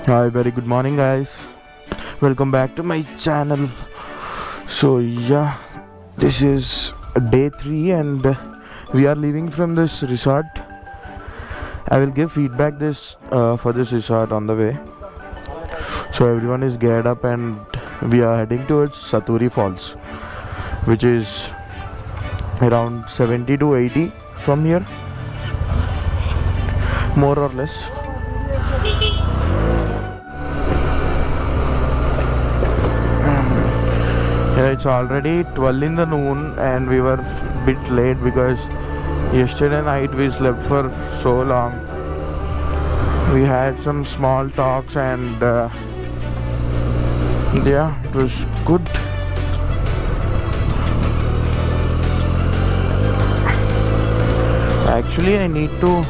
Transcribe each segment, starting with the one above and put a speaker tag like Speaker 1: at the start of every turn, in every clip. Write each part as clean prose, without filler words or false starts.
Speaker 1: Hi, very good morning, guys. Welcome back to my channel. So, yeah, this is day 3, and we are leaving from this resort. I will give feedback for this resort on the way. So, everyone is geared up, and we are heading towards Sathodi Falls, which is around 70 to 80 from here, more or less. Yeah, it's already 12 in the noon, and we were a bit late because yesterday night we slept for so long. We had some small talks, and yeah, it was good. Actually, I need to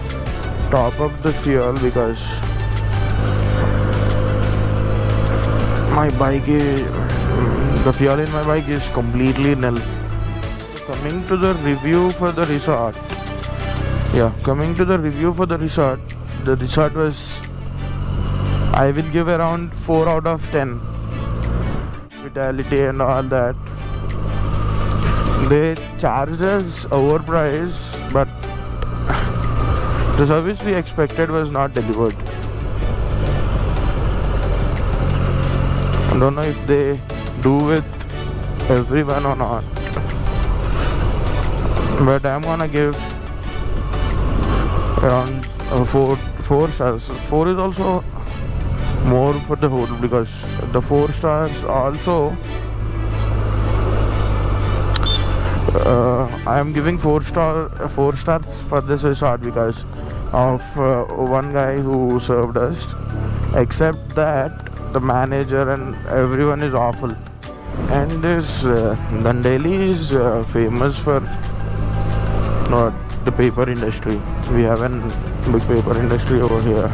Speaker 1: top up the fuel because my bike is the fuel in my bike is completely nil. Coming to the review for the resort. The resort was, I will give around 4 out of 10. Hospitality and all that. They charged us overpriced, but the service we expected was not delivered. I don't know if they do with everyone or not, but I'm gonna give around 4 stars. 4 is also more for the hotel because the 4 stars also I am giving 4 stars for this resort because of one guy who served us. Except that the manager and everyone is awful. And this Dandeli is famous for the paper industry. We have a big paper industry over here.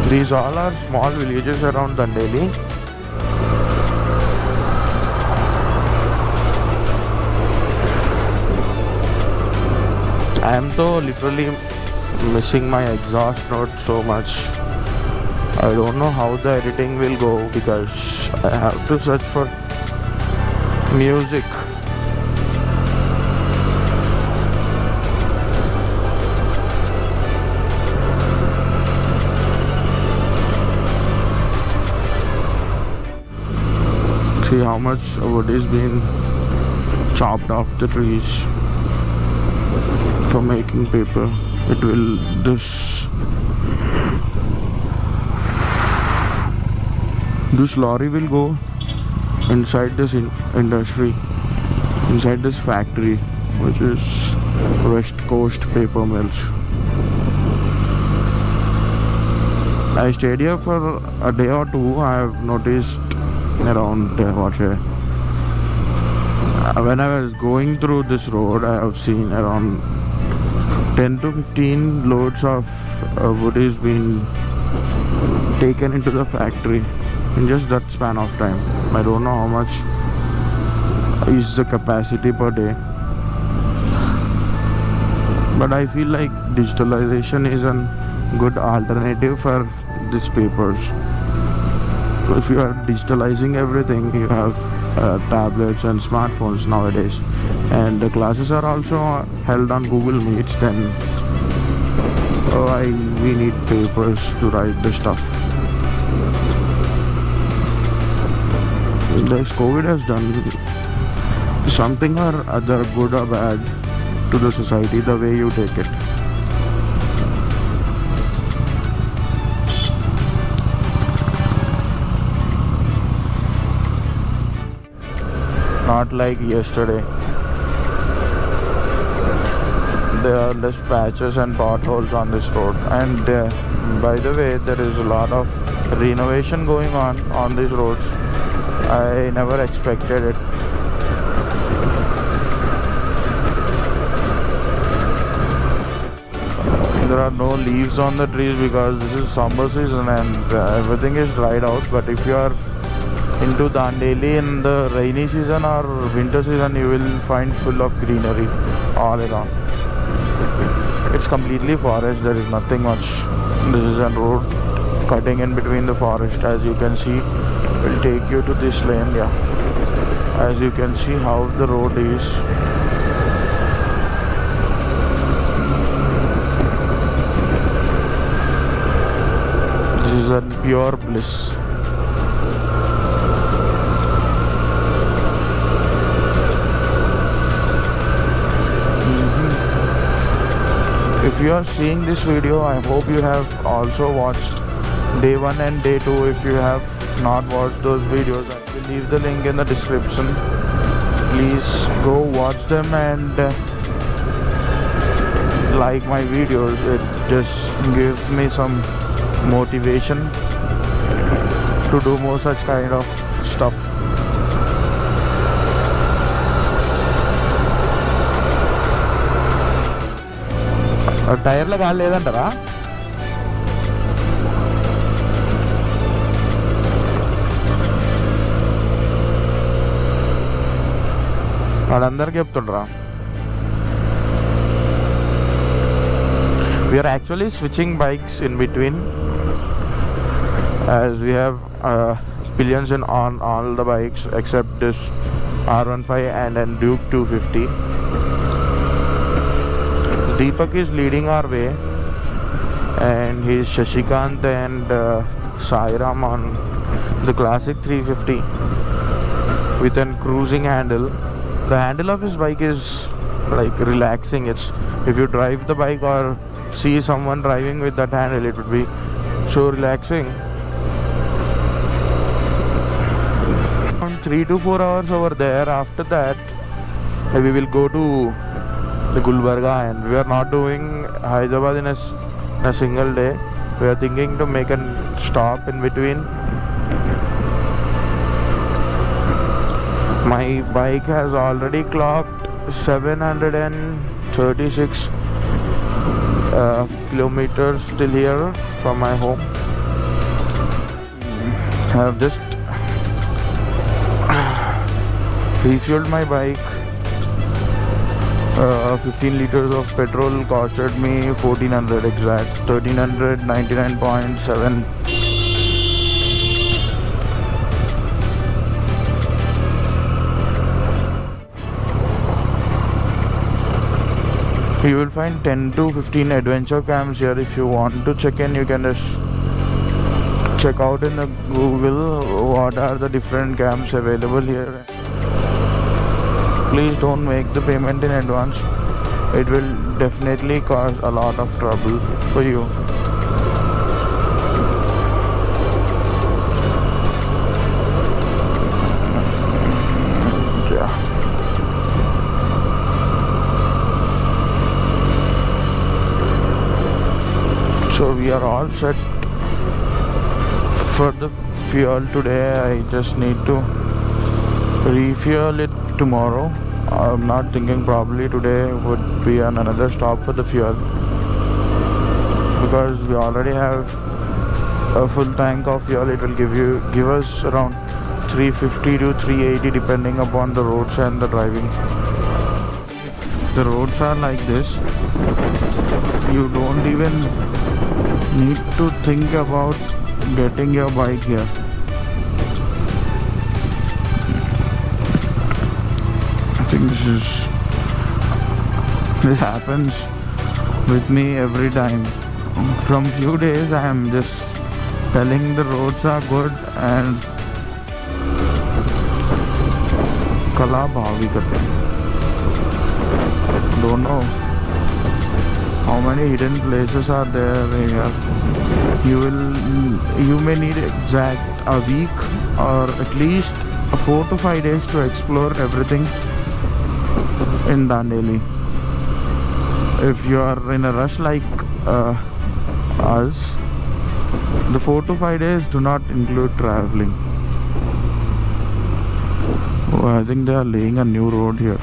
Speaker 1: These all are small villages around Dandeli. I am though literally missing my exhaust note so much. I don't know how the editing will go because I have to search for music. See how much wood is being chopped off the trees for making paper. It will this lorry will go inside this industry, inside this factory, which is West Coast Paper Mills. I stayed here for a day or two. I have noticed around when I was going through this road, I have seen around 10 to 15 loads of wood is being taken into the factory in just that span of time. I don't know how much is the capacity per day, but I feel like digitalization is a good alternative for these papers. If you are digitalizing everything, you have tablets and smartphones nowadays, and the classes are also held on Google Meets, then we need papers to write the stuff. This COVID has done something or other, good or bad, to the society, the way you take it. Not like yesterday. There are less patches and potholes on this road, and by the way, there is a lot of renovation going on these roads. I never expected it. There are no leaves on the trees because this is summer season and everything is dried out. But if you are into Dandeli in the rainy season or winter season, you will find full of greenery all around. It's completely forest, there is nothing much. This is a road cutting in between the forest, as you can see. Will take you to this lane, yeah. As you can see how the road is. This is a pure bliss. If you are seeing this video, I hope you have also watched day 1 and day 2. If you have not watched those videos, I will leave the link in the description. Please go watch them and like my videos. It just gives me some motivation to do more such kind of stuff. టైర్లో గాలి లేదంటారా? వాళ్ళందరికీ చెప్తుండ్రా. We are actually switching bikes in between, as we have pillions on all the bikes except this R15 and then Duke 250. Deepak is leading our way, and he's Shashikant and Sairam on the classic 350 with a cruising handle. The handle of his bike is like relaxing. It's, if you drive the bike or see someone driving with that handle, it would be so relaxing. 3 to 4 hours over there. After that we will go to the Gulbarga, and we are not doing Hyderabad in a single day. We are thinking to make a stop in between. My bike has already clocked 736 kilometers till here from my home. I have just refueled my bike. 15 liters of petrol costed me 1400 exact, 1399.7. You will find 10 to 15 adventure camps here. If you want to check in, you can just check out in the Google what are the different camps available here. Please don't make the payment in advance. It will definitely cause a lot of trouble for you. Yeah. So we are all set for the fuel today. I just need to refuel it tomorrow. I'm not thinking, probably today would be another stop for the fuel, because we already have a full tank of fuel. It will give us around 350 to 380 depending upon the roads and the driving. The roads are like this. You don't even need to think about getting your bike here. This happens with me every time. From few days I am just telling the roads are good and kala bhavi karte. Don't know how many hidden places are there here. You may need exact a week or at least 4 to 5 days to explore everything in Dandeli. If you are in a rush like us, the 4 to 5 days do not include traveling. Oh, I think they are laying a new road here,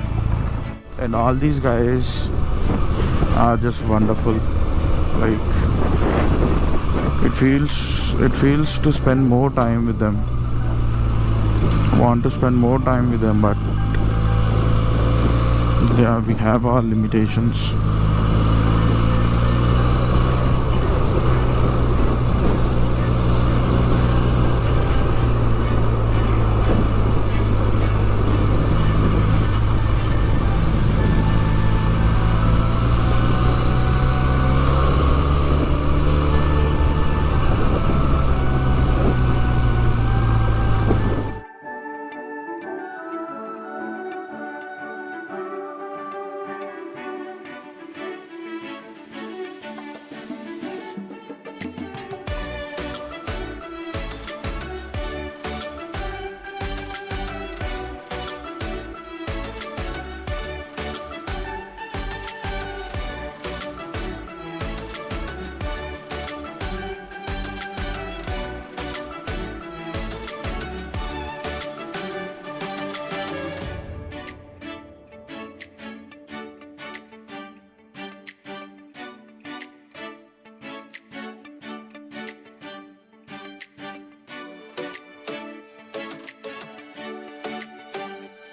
Speaker 1: and all these guys are just wonderful. Like, it feels to spend more time with them. want to spend more time with them, but yeah, we have our limitations.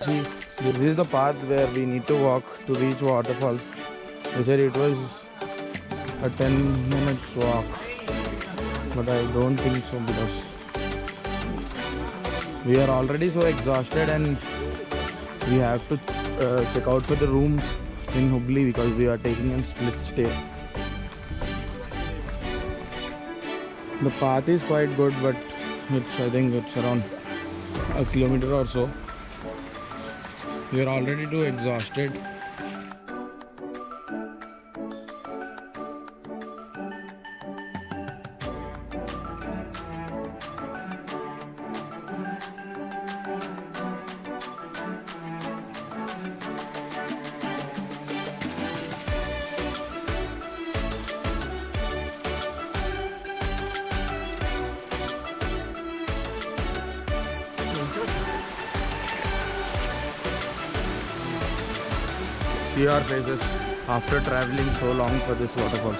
Speaker 1: See, this is the path where we need to walk to reach waterfalls. They said it was a 10 minutes walk, but I don't think so because we are already so exhausted and we have to check out for the rooms in Hubli because we are taking a split stay. The path is quite good, but I think it's around a kilometer or so. We are already too exhausted. See our faces after traveling so long for this waterfalls.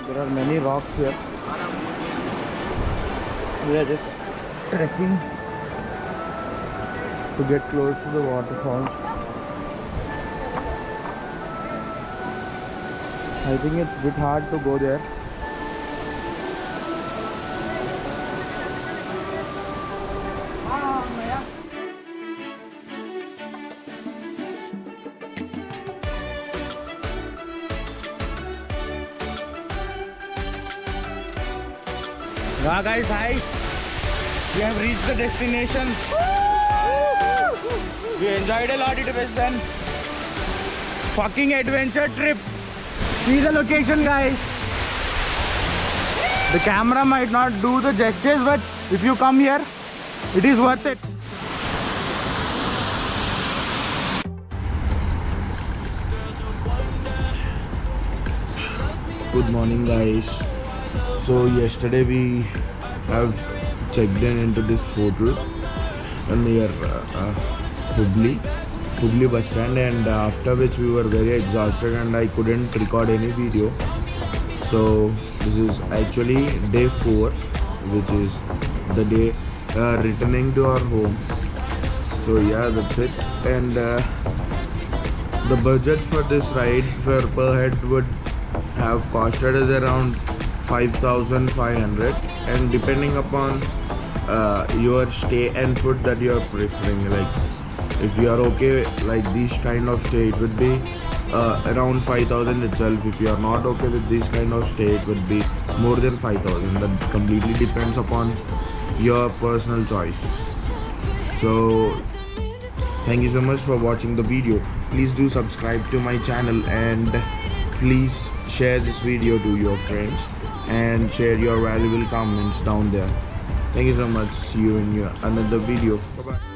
Speaker 1: There are many rocks here. We are just trekking to get close to the waterfalls. I think it's a bit hard to go there. Yeah guys, hi! We have reached the destination. We enjoyed a lot. It was an fucking adventure trip. See the location, guys. The camera might not do the justice, but if you come here, it is worth it. Good morning, guys. So yesterday we have checked in into this hotel near Hubli bus stand, and after which we were very exhausted and I couldn't record any video. So this is actually day 4, which is the day returning to our home. So yeah, that's it. And the budget for this ride for per head would have costed us around 5,500, and depending upon your stay and food that you are preferring, like if you are okay like this kind of stay, it would be around 5,000 itself. If you are not okay with this kind of stay, it would be more than 5,000. That completely depends upon your personal choice. So thank you so much for watching the video. Please do subscribe to my channel, and please share this video to your friends and share your valuable comments down there. Thank you so much. See you in your another video. Bye bye.